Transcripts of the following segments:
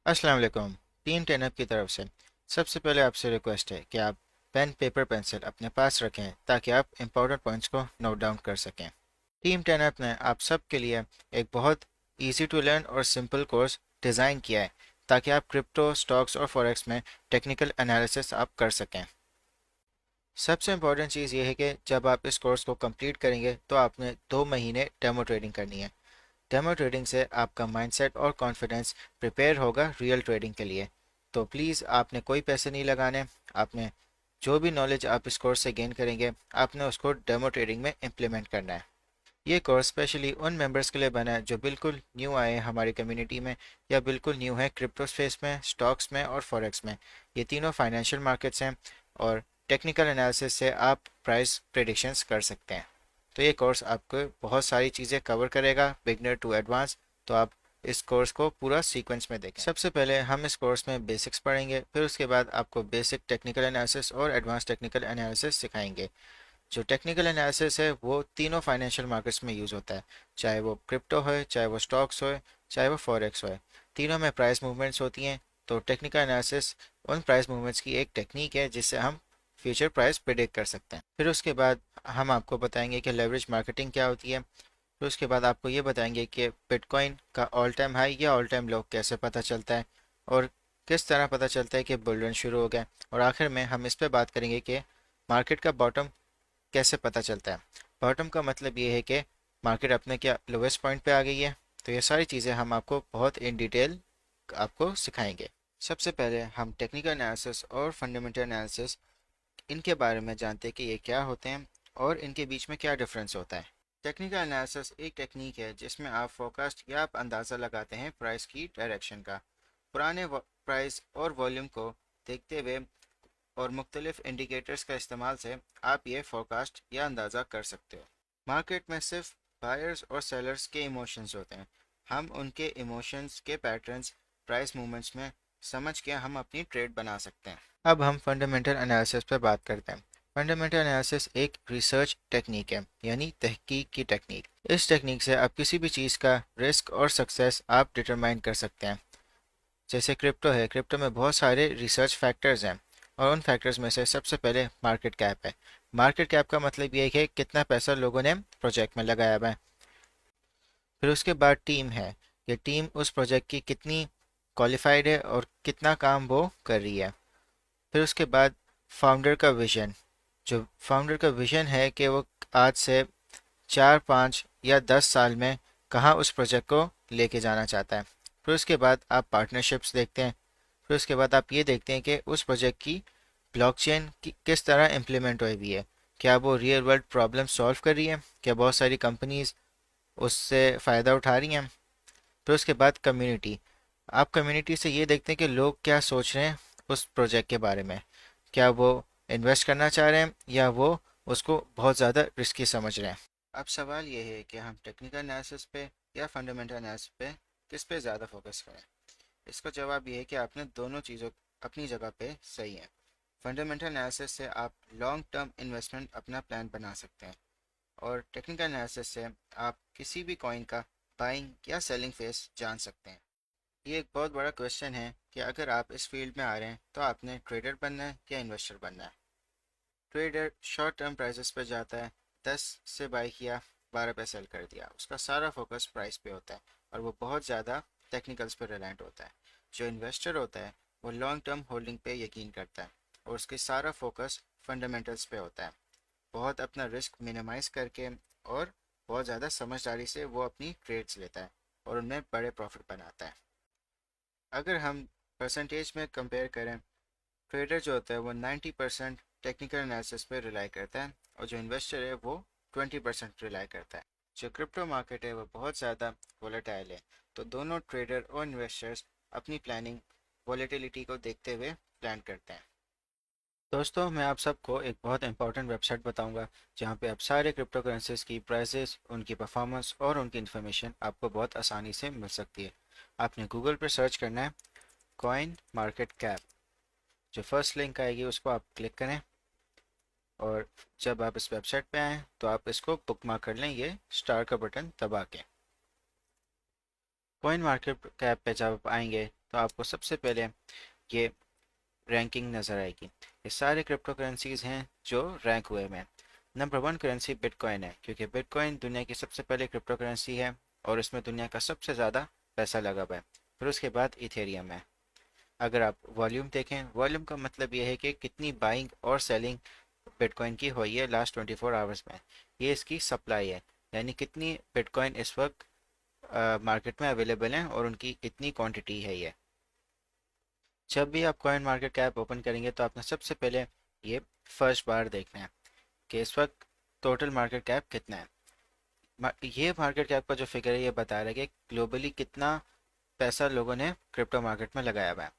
अस्सलाम वालेकुम। टीम टेनअप की तरफ से सबसे पहले आपसे रिक्वेस्ट है कि आप पेन पेपर पेंसिल अपने पास रखें ताकि आप इंपॉर्टेंट पॉइंट्स को नोट डाउन कर सकें। टीम टेनअप ने आप सबके लिए एक बहुत इजी टू लर्न और सिंपल कोर्स डिज़ाइन किया है ताकि आप क्रिप्टो स्टॉक्स और फॉरेक्स में टेक्निकल एनालिसिस आप कर सकें। सबसे इम्पॉर्टेंट चीज़ ये है कि जब आप इस कोर्स को कंप्लीट करेंगे तो आपने 2 महीने डेमो ट्रेडिंग करनी है। डेमो ट्रेडिंग से आपका माइंडसेट और कॉन्फिडेंस प्रिपेयर होगा रियल ट्रेडिंग के लिए। तो प्लीज़ आपने कोई पैसे नहीं लगाने। आपने जो भी नॉलेज आप इस कोर्स से गेन करेंगे आपने उसको डेमो ट्रेडिंग में इम्प्लीमेंट करना है। ये कोर्स स्पेशली उन मेंबर्स के लिए बना है जो बिल्कुल न्यू आए हैं हमारी कम्युनिटी में या बिल्कुल न्यू है क्रिप्टो स्पेस में, स्टॉक्स में और फॉरेक्स में। ये तीनों फाइनेंशियल मार्केट्स हैं और टेक्निकल एनालिसिस से आप प्राइस प्रेडिक्शंस कर सकते हैं। तो ये कोर्स आपको बहुत सारी चीज़ें कवर करेगा बिगनर टू एडवांस। तो आप इस कोर्स को पूरा सीक्वेंस में देखें। सबसे पहले हम इस कोर्स में बेसिक्स पढ़ेंगे, फिर उसके बाद आपको बेसिक टेक्निकल एनालिसिस और एडवांस टेक्निकल एनालिसिस सिखाएंगे। जो टेक्निकल एनालिसिस है वो तीनों फाइनेंशियल मार्केट्स में यूज़ होता है, चाहे वो क्रिप्टो हो, चाहे वो स्टॉक्स हो, चाहे वो फॉरेक्स हो। तीनों में प्राइस मूवमेंट्स होती हैं। तो टेक्निकल एनालिसिस उन प्राइस मूवमेंट्स की एक टेक्निक है जिससे हम फ्यूचर प्राइस प्रिडिक्ट कर सकते हैं। फिर उसके बाद हम आपको बताएंगे कि लेवरेज मार्केटिंग क्या होती है। फिर उसके बाद आपको ये बताएंगे कि बिटकॉइन का ऑल टाइम हाई या ऑल टाइम लो कैसे पता चलता है और किस तरह पता चलता है कि बुल रन शुरू हो गया। और आखिर में हम इस पर बात करेंगे कि मार्केट का बॉटम कैसे पता चलता है। बॉटम का मतलब ये है कि मार्केट अपने क्या लोवेस्ट पॉइंट पे आ गई है। तो ये सारी चीज़ें हम आपको बहुत इन डिटेल आपको सिखाएंगे। सबसे पहले हम टेक्निकल एनालिसिस और फंडामेंटल एनालिसिस इनके बारे में जानते हैं कि ये क्या होते हैं और इनके बीच में क्या डिफरेंस होता है। टेक्निकल एनालिसिस एक टेक्निक है जिसमें आप फोरकास्ट या आप अंदाज़ा लगाते हैं प्राइस की डायरेक्शन का। पुराने प्राइस और वॉल्यूम को देखते हुए और मुख्तलिफ इंडिकेटर्स का इस्तेमाल से आप ये फोरकास्ट या अंदाज़ा कर सकते हो। मार्केट में सिर्फ बायर्स और सेलर्स के इमोशंस होते हैं। हम उनके इमोशंस के पैटर्न्स प्राइस मूवमेंट्स में समझ के हम अपनी ट्रेड बना सकते हैं। अब हम फंडामेंटल एनालिसिस पर बात करते हैं। फंडामेंटल एनालिसिस एक रिसर्च टेक्निक है, यानी तहकीक की टेक्निक। इस टेक्निक से आप किसी भी चीज़ का रिस्क और सक्सेस आप डिटरमाइन कर सकते हैं। जैसे क्रिप्टो है, क्रिप्टो में बहुत सारे रिसर्च फैक्टर्स हैं और उन फैक्टर्स में से सबसे पहले मार्केट कैप है। मार्केट कैप का मतलब ये है कि कितना पैसा लोगों ने प्रोजेक्ट में लगाया हुआ है। फिर उसके बाद टीम है, कि टीम उस प्रोजेक्ट की कितनी क्वालिफाइड है और कितना काम वो कर रही है। फिर उसके बाद फाउंडर का विजन, जो फाउंडर का विजन है कि वो आज से 4, 5 या 10 साल में कहाँ उस प्रोजेक्ट को लेके जाना चाहता है। फिर उसके बाद आप पार्टनरशिप्स देखते हैं। फिर उसके बाद आप ये देखते हैं कि उस प्रोजेक्ट की ब्लॉकचेन की किस तरह इम्प्लीमेंट हुई हुई है। क्या वो रियल वर्ल्ड प्रॉब्लम सॉल्व कर रही है, क्या बहुत सारी कंपनीज उससे फ़ायदा उठा रही हैं। फिर उसके बाद कम्युनिटी, आप कम्युनिटी से ये देखते हैं कि लोग क्या सोच रहे हैं उस प्रोजेक्ट के बारे में। क्या वो इन्वेस्ट करना चाह रहे हैं या वो उसको बहुत ज़्यादा रिस्की समझ रहे हैं। अब सवाल ये है कि हम टेक्निकल एनालिसिस पे या फंडामेंटल एनालिसिस पे किस पे ज़्यादा फोकस करें। इसका जवाब ये है कि आपने दोनों चीज़ों अपनी जगह पे सही है। फंडामेंटल एनालिसिस से आप लॉन्ग टर्म इन्वेस्टमेंट अपना प्लान बना सकते हैं और टेक्निकल एनालिसिस से आप किसी भी कॉइन का बाइंग या सेलिंग फेस जान सकते हैं। ये एक बहुत बड़ा क्वेश्चन है कि अगर आप इस फील्ड में आ रहे हैं तो आपने ट्रेडर बनना है या इन्वेस्टर बनना है। ट्रेडर शॉर्ट टर्म प्राइसेस पे जाता है, 10 से बाई किया, 12 पे सेल कर दिया, उसका सारा फोकस प्राइस पे होता है और वो बहुत ज़्यादा टेक्निकल्स पे रिलायंट होता है। जो इन्वेस्टर होता है वो लॉन्ग टर्म होल्डिंग पे यकीन करता है और उसके सारा फोकस फंडामेंटल्स पे होता है। बहुत अपना रिस्क मिनिमाइज करके और बहुत ज़्यादा समझदारी से वो अपनी ट्रेड्स लेता है और उनमें बड़े प्रॉफिट बनाता है। अगर हम परसेंटेज में कंपेयर करें, ट्रेडर जो होता है वो 90% टेक्निकल एनालिसिस पे रिलाई करता है और जो इन्वेस्टर है वो 20% रिलाई करता है। जो क्रिप्टो मार्केट है वो बहुत ज़्यादा वोलेटाइल है, तो दोनों ट्रेडर और इन्वेस्टर्स अपनी प्लानिंग वॉलेटिलिटी को देखते हुए प्लान करते हैं। दोस्तों, मैं आप सबको एक बहुत इंपॉर्टेंट वेबसाइट बताऊंगा जहां पे आप सारे क्रिप्टो करेंसीज की प्राइसेस, उनकी परफॉर्मेंस और उनकी इन्फॉर्मेशन आपको बहुत आसानी से मिल सकती है। आपने गूगल पर सर्च करना है कॉइन मार्केट कैप। जो फर्स्ट लिंक आएगी उसको आप क्लिक करें और जब आप इस वेबसाइट पे आएँ तो आप इसको बुकमार्क कर लें, ये स्टार का बटन दबा के। कॉइन मार्केट कैप पे जब आप आएंगे तो आपको सबसे पहले ये रैंकिंग नज़र आएगी। ये सारे क्रिप्टो करेंसीज हैं जो रैंक हुए हैं। नंबर 1 करेंसी बिटकॉइन है, क्योंकि बिटकॉइन दुनिया की सबसे पहले क्रिप्टो करेंसी है और इसमें दुनिया का सबसे ज़्यादा पैसा लगा हुआ है। फिर उसके बाद इथेरियम है। अगर आप वॉल्यूम देखें, वॉल्यूम का मतलब ये है कि कितनी बाइंग और सेलिंग बिटकॉइन की हुई है लास्ट 24 आवर्स में। ये इसकी सप्लाई है, यानी कितनी बिटकॉइन इस वक्त मार्केट में अवेलेबल हैं और उनकी कितनी क्वांटिटी है ये। जब भी आप कॉइन मार्केट कैप ओपन करेंगे तो आपने सबसे पहले ये फर्स्ट बार देखना है कि इस वक्त टोटल मार्केट कैप कितना है। ये मार्केट कैप का जो फिगर है ये बता रहा है कि ग्लोबली कितना पैसा लोगों ने क्रिप्टो मार्केट में लगाया हुआ है।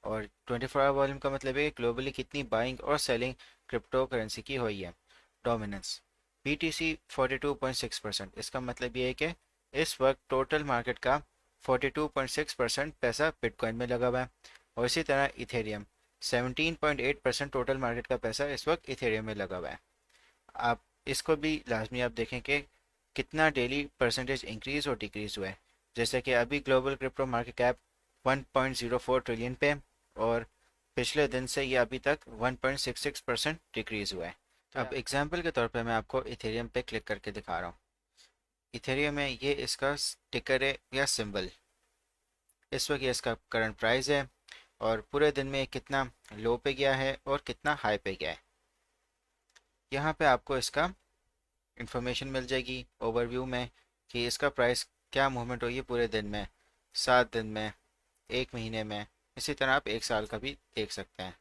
और 24 आवर वॉल्यूम का मतलब है कि ग्लोबली कितनी बाइंग और सेलिंग क्रिप्टो करेंसी की हुई है। डोमिनेंस BTC 42.6%, इसका मतलब ये है कि इस वक्त टोटल मार्केट का 42.6% पैसा बिटकॉइन में लगा हुआ है। और इसी तरह इथेरियम 17.8% टोटल मार्केट का पैसा इस वक्त इथेरियम में लगा हुआ है। आप इसको भी लाजमी आप देखें कि कितना डेली परसेंटेज इंक्रीज और डिक्रीज हुआ है। जैसे कि अभी global crypto market cap 1.04 trillion पे, और पिछले दिन से ये अभी तक 1.66% डिक्रीज हुआ है। अब एग्जांपल के तौर पे मैं आपको इथेरियम पे क्लिक करके दिखा रहा हूँ। इथेरियम में ये इसका टिकर है या सिंबल। इस वक्त ये इसका करंट प्राइस है और पूरे दिन में कितना लो पे गया है और कितना हाई पे गया है। यहाँ पे आपको इसका इंफॉर्मेशन मिल जाएगी ओवरव्यू में कि इसका प्राइस क्या मूवमेंट हुई है पूरे दिन में, 7 दिन में, 1 महीने में। इसी तरह आप 1 साल का भी देख सकते हैं।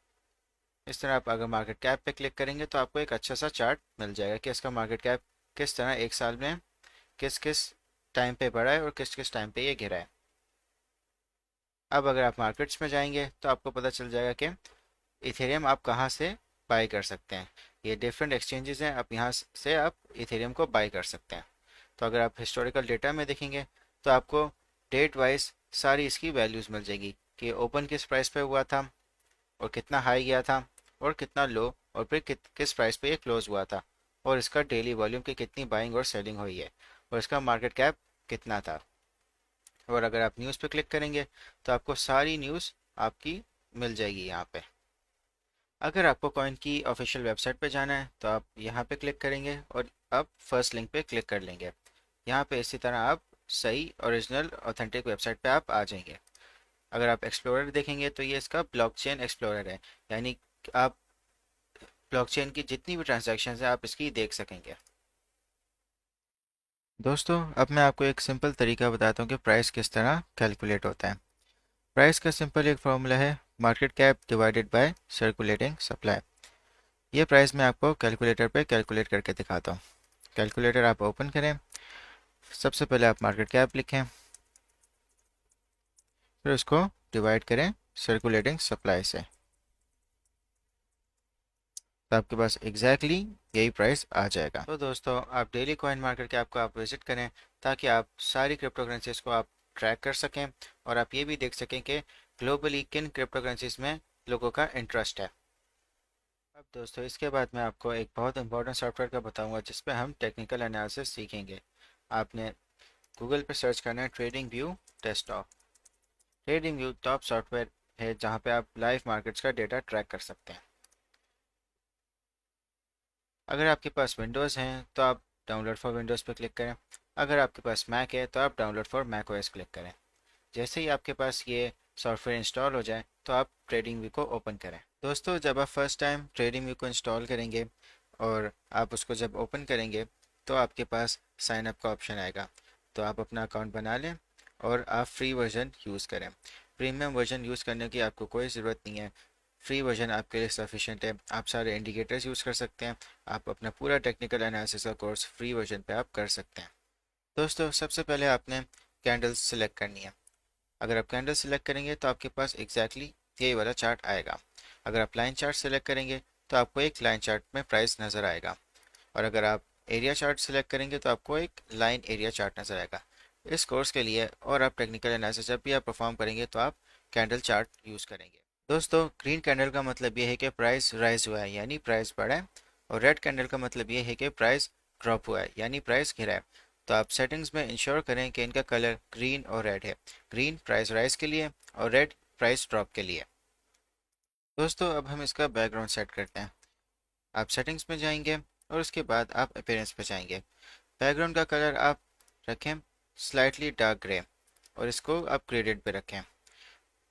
इस तरह आप अगर मार्केट कैप पे क्लिक करेंगे तो आपको एक अच्छा सा चार्ट मिल जाएगा कि इसका मार्केट कैप किस तरह 1 साल में किस किस टाइम पे बढ़ा है और किस किस टाइम पे ये गिरा है। अब अगर आप मार्केट्स में जाएंगे तो आपको पता चल जाएगा कि इथेरियम आप कहाँ से बाय कर सकते हैं। ये डिफरेंट एक्सचेंजेस हैं, आप यहाँ से आप इथेरियम को बाय कर सकते हैं। तो अगर आप हिस्टोरिकल डेटा में देखेंगे तो आपको डेट वाइज सारी इसकी वैल्यूज़ मिल जाएगी कि ओपन किस प्राइस पे हुआ था और कितना हाई गया था और कितना लो, और फिर किस प्राइस पे ये क्लोज हुआ था, और इसका डेली वॉल्यूम की कितनी बाइंग और सेलिंग हुई है, और इसका मार्केट कैप कितना था। और अगर आप न्यूज़ पे क्लिक करेंगे तो आपको सारी न्यूज़ आपकी मिल जाएगी यहाँ पे। अगर आपको कॉइन की ऑफिशियल वेबसाइट पे जाना है तो आप यहाँ पे क्लिक करेंगे और आप फर्स्ट लिंक पे क्लिक कर लेंगे। यहाँ पे इसी तरह आप सही ओरिजिनल ऑथेंटिक वेबसाइट पे आप आ जाएंगे। अगर आप एक्सप्लोरर देखेंगे तो ये इसका ब्लॉकचेन एक्सप्लोरर है, यानी आप ब्लॉकचेन की जितनी भी ट्रांजैक्शंस हैं आप इसकी देख सकेंगे। दोस्तों, अब मैं आपको एक सिंपल तरीका बताता हूँ कि प्राइस किस तरह कैलकुलेट होता है। प्राइस का सिंपल एक फॉर्मूला है, market cap divided by circulating supply. ये प्राइस मैं आपको कैलकुलेटर पे कैलकुलेट करके दिखाता हूँ। कैलकुलेटर आप ओपन करें, सबसे पहले आप मार्केट कैप लिखें, फिर उसको डिवाइड करें सर्कुलेटिंग सप्लाई से, तो आपके पास एग्जैक्टली यही प्राइस आ जाएगा। तो दोस्तों, आप डेली कॉइन मार्केट कैप को आप विजिट करें ताकि आप सारी क्रिप्टो करेंसीज को आप ट्रैक कर सकें और आप ये भी देख सकें कि ग्लोबली किन क्रिप्टो करेंसीज में लोगों का इंटरेस्ट है। अब दोस्तों, इसके बाद मैं आपको एक बहुत इंपॉर्टेंट सॉफ्टवेयर का बताऊंगा जिस पे हम टेक्निकल एनालिसिस सीखेंगे। आपने गूगल पे सर्च करना है trading view desktop. Trading view top software है जहाँ पे आप लाइव मार्केट्स का डेटा ट्रैक कर सकते हैं। अगर आपके पास विंडोज़ हैं तो आप डाउनलोड फॉर विंडोज़ पर क्लिक करें। अगर आपके पास मैक है तो आप download for Mac OS click करें। जैसे ही आपके पास ये सॉफ्टवेयर इंस्टॉल हो जाए तो आप ट्रेडिंग व्यू को ओपन करें। दोस्तों, जब आप फर्स्ट टाइम ट्रेडिंग व्यू को इंस्टॉल करेंगे और आप उसको जब ओपन करेंगे तो आपके पास साइन अप का ऑप्शन आएगा। तो आप अपना अकाउंट बना लें और आप फ्री वर्जन यूज़ करें। प्रीमियम वर्जन यूज़ करने की आपको कोई ज़रूरत नहीं है। फ्री वर्जन आपके लिए सफिशेंट है। आप सारे इंडिकेटर्स यूज़ कर सकते हैं। आप अपना पूरा टेक्निकल एनालिसिस का कोर्स फ्री वर्जन पे आप कर सकते हैं। दोस्तों, सबसे पहले आपने कैंडल्स सेलेक्ट करनी है। अगर आप कैंडल सेलेक्ट करेंगे तो आपके पास एग्जैक्टली यही वाला चार्ट आएगा। अगर आप लाइन चार्ट सेलेक्ट करेंगे तो आपको एक लाइन चार्ट में प्राइस नज़र आएगा, और अगर आप एरिया चार्ट सेलेक्ट करेंगे तो आपको एक लाइन एरिया चार्ट नज़र आएगा। इस कोर्स के लिए और आप टेक्निकल एनालिसिस जब भी आप परफॉर्म करेंगे तो आप कैंडल चार्ट यूज़ करेंगे। दोस्तों, ग्रीन कैंडल का मतलब ये है कि प्राइस राइज हुआ है यानी प्राइस बढ़ा है, और रेड कैंडल का मतलब ये है कि प्राइस ड्रॉप हुआ है यानी प्राइस गिरा है। तो आप सेटिंग्स में इंश्योर करें कि इनका कलर ग्रीन और रेड है। ग्रीन प्राइस राइज के लिए और रेड प्राइस ड्रॉप के लिए। दोस्तों अब हम इसका बैकग्राउंड सेट करते हैं। आप सेटिंग्स में जाएंगे और उसके बाद आप अपीयरेंस पे जाएंगे। बैकग्राउंड का कलर आप रखें स्लाइटली डार्क ग्रे और इसको आप ग्रेडेड पे रखें।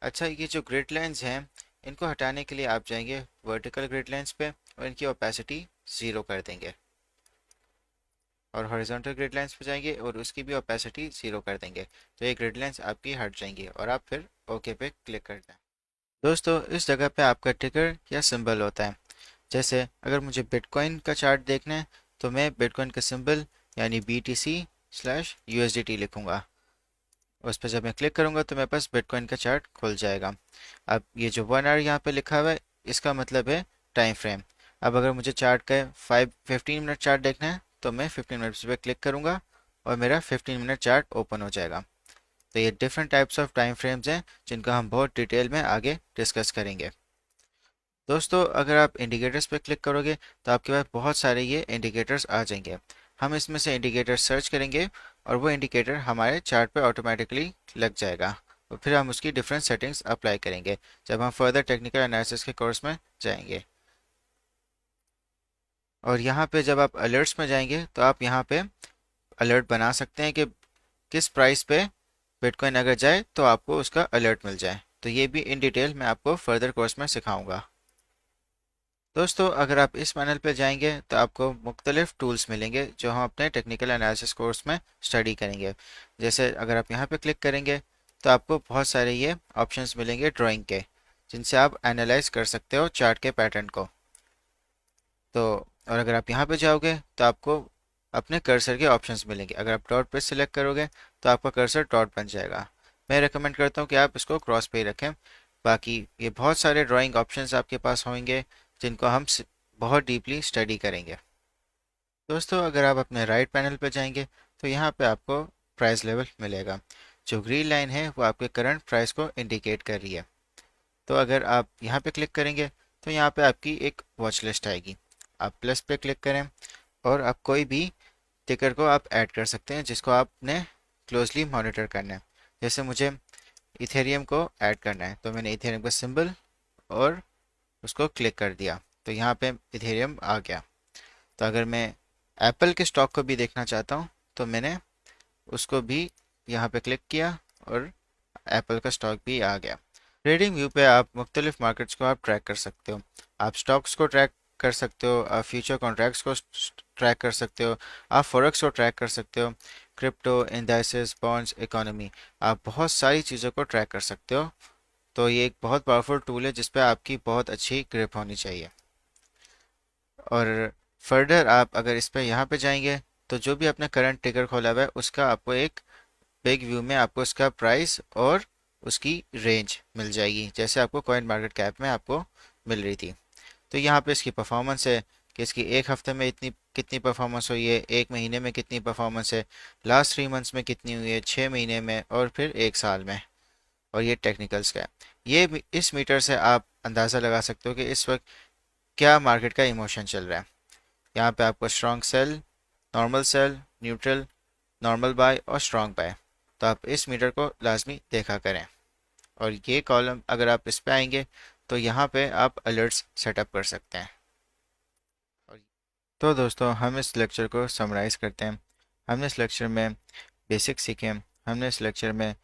अच्छा, ये जो ग्रिड लाइंस हैं इनको हटाने के लिए आप जाएंगे वर्टिकल ग्रिड लाइंस पे और इनकी ओपेसिटी 0 कर देंगे, और हॉरिजॉन्टल ग्रिड लाइंस पे जाएंगे और उसकी भी ओपेसिटी 0 कर देंगे। तो ये ग्रिड लाइंस आपकी हट जाएंगी और आप फिर ओके पे क्लिक कर दें। दोस्तों इस जगह पे आपका टिकर या सिंबल होता है। जैसे अगर मुझे बिटकॉइन का चार्ट देखना है तो मैं बिटकॉइन का सिंबल यानी BTC/USDT लिखूंगा। उस पर जब मैं क्लिक करूंगा तो मेरे पास बिटकॉइन का चार्ट खुल जाएगा। अब ये जो 1 आवर यहाँ पे लिखा हुआ है इसका मतलब है टाइम फ्रेम। अब अगर मुझे चार्ट का 15 मिनट चार्ट देखना है तो मैं 15 मिनट्स पे क्लिक करूंगा और मेरा 15 मिनट चार्ट ओपन हो जाएगा। तो ये different types of time frames हैं जिनका हम बहुत डिटेल में आगे डिस्कस करेंगे। दोस्तों अगर आप इंडिकेटर्स पर क्लिक करोगे तो आपके पास बहुत सारे ये इंडिकेटर्स आ जाएंगे। हम इसमें से इंडिकेटर सर्च करेंगे और वो इंडिकेटर हमारे चार्ट पे ऑटोमेटिकली लग जाएगा और फिर हम उसकी डिफरेंट सेटिंग्स अप्लाई करेंगे जब हम फर्दर टेक्निकल एनालिसिस के कोर्स में जाएंगे। और यहाँ पे जब आप अलर्ट्स में जाएंगे तो आप यहाँ पे अलर्ट बना सकते हैं कि किस प्राइस पे बिटकॉइन अगर जाए तो आपको उसका अलर्ट मिल जाए। तो ये भी इन डिटेल मैं आपको फर्दर कोर्स में सिखाऊंगा। दोस्तों अगर आप इस पैनल पे जाएंगे तो आपको मुख्तलिफ टूल्स मिलेंगे जो हम अपने टेक्निकल एनालिसिस कोर्स में स्टडी करेंगे। जैसे अगर आप यहाँ पे क्लिक करेंगे तो आपको बहुत सारे ये ऑप्शंस मिलेंगे ड्राइंग के, जिनसे आप एनालाइज कर सकते हो चार्ट के पैटर्न को। तो और अगर आप यहाँ पे जाओगे तो आपको अपने कर्सर के ऑप्शंस मिलेंगे। अगर आप डॉट पे सिलेक्ट करोगे तो आपका कर्सर डॉट बन जाएगा। मैं रेकमेंड करता हूँ कि आप इसको क्रॉस पे ही रखें। बाकी ये बहुत सारे ड्राइंग ऑप्शंस आपके पास होंगे जिनको हम बहुत डीपली स्टडी करेंगे। दोस्तों अगर आप अपने राइट पैनल पर जाएंगे तो यहाँ पे आपको प्राइस लेवल मिलेगा। जो ग्रीन लाइन है वो आपके करंट प्राइस को इंडिकेट कर रही है। तो अगर आप यहाँ पे क्लिक करेंगे तो यहाँ पे आपकी एक वॉच लिस्ट आएगी। आप प्लस पे क्लिक करें और आप कोई भी टिकर को आप ऐड कर सकते हैं जिसको आपने क्लोजली मॉनिटर करना है। जैसे मुझे इथेरियम को ऐड करना है तो मैंने इथेरियम का सिंबल और उसको क्लिक कर दिया तो यहाँ पे इथेरियम आ गया। तो अगर मैं एप्पल के स्टॉक को भी देखना चाहता हूँ तो मैंने उसको भी यहाँ पे क्लिक किया और एप्पल का स्टॉक भी आ गया। ट्रेडिंग व्यू पे आप मुख्तलिफ मार्केट्स को आप ट्रैक कर सकते हो। आप स्टॉक्स को ट्रैक कर सकते हो, आप फ्यूचर कॉन्ट्रैक्ट्स को ट्रैक कर सकते हो, आप फॉरेक्स को ट्रैक कर सकते हो, क्रिप्टो, इंडाइसेस, बॉन्ड्स, इकोनॉमी, आप बहुत सारी चीज़ों को ट्रैक कर सकते हो। तो ये एक बहुत पावरफुल टूल है जिस पे आपकी बहुत अच्छी ग्रिप होनी चाहिए। और फर्दर आप अगर इस पे यहाँ पे जाएंगे तो जो भी आपने करंट टिकर खोला हुआ है उसका आपको एक बिग व्यू में आपको उसका प्राइस और उसकी रेंज मिल जाएगी, जैसे आपको कॉइन मार्केट कैप में आपको मिल रही थी। तो यहाँ पे इसकी परफॉर्मेंस है कि इसकी एक हफ्ते में इतनी कितनी परफॉर्मेंस हुई है, एक महीने में कितनी परफॉर्मेंस है, लास्ट 3 मंथ्स में कितनी हुई है, 6 महीने में और फिर 1 साल में। और ये टेक्निकल्स का है। इस मीटर से आप अंदाज़ा लगा सकते हो कि इस वक्त क्या मार्केट का इमोशन चल रहा है। यहाँ पे आपको strong sell, neutral, normal buy और स्ट्रॉन्ग बाय। तो आप इस मीटर को लाजमी देखा करें। और ये कॉलम अगर आप इस पे आएंगे तो यहाँ पे आप अलर्ट्स सेटअप कर सकते हैं। तो दोस्तों हम इस लेक्चर को समराइज़ करते हैं। हमने इस लेक्चर में बेसिक सीखे, हमने इस लेक्चर में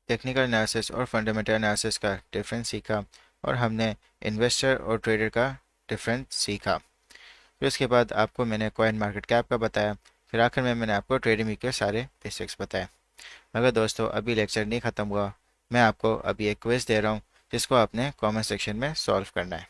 टेक्निकल एनालिसिस और फंडामेंटल एनालिसिस का डिफरेंस सीखा और हमने इन्वेस्टर और ट्रेडर का डिफरेंस सीखा। फिर उसके बाद आपको मैंने कॉइन मार्केट कैप का बताया। फिर आखिर में मैंने आपको ट्रेडिंग के सारे बेसिक्स बताए। मगर दोस्तों अभी लेक्चर नहीं ख़त्म हुआ, मैं आपको अभी एक क्विज़ दे रहा हूँ जिसको आपने कमेंट सेक्शन में सॉल्व करना है।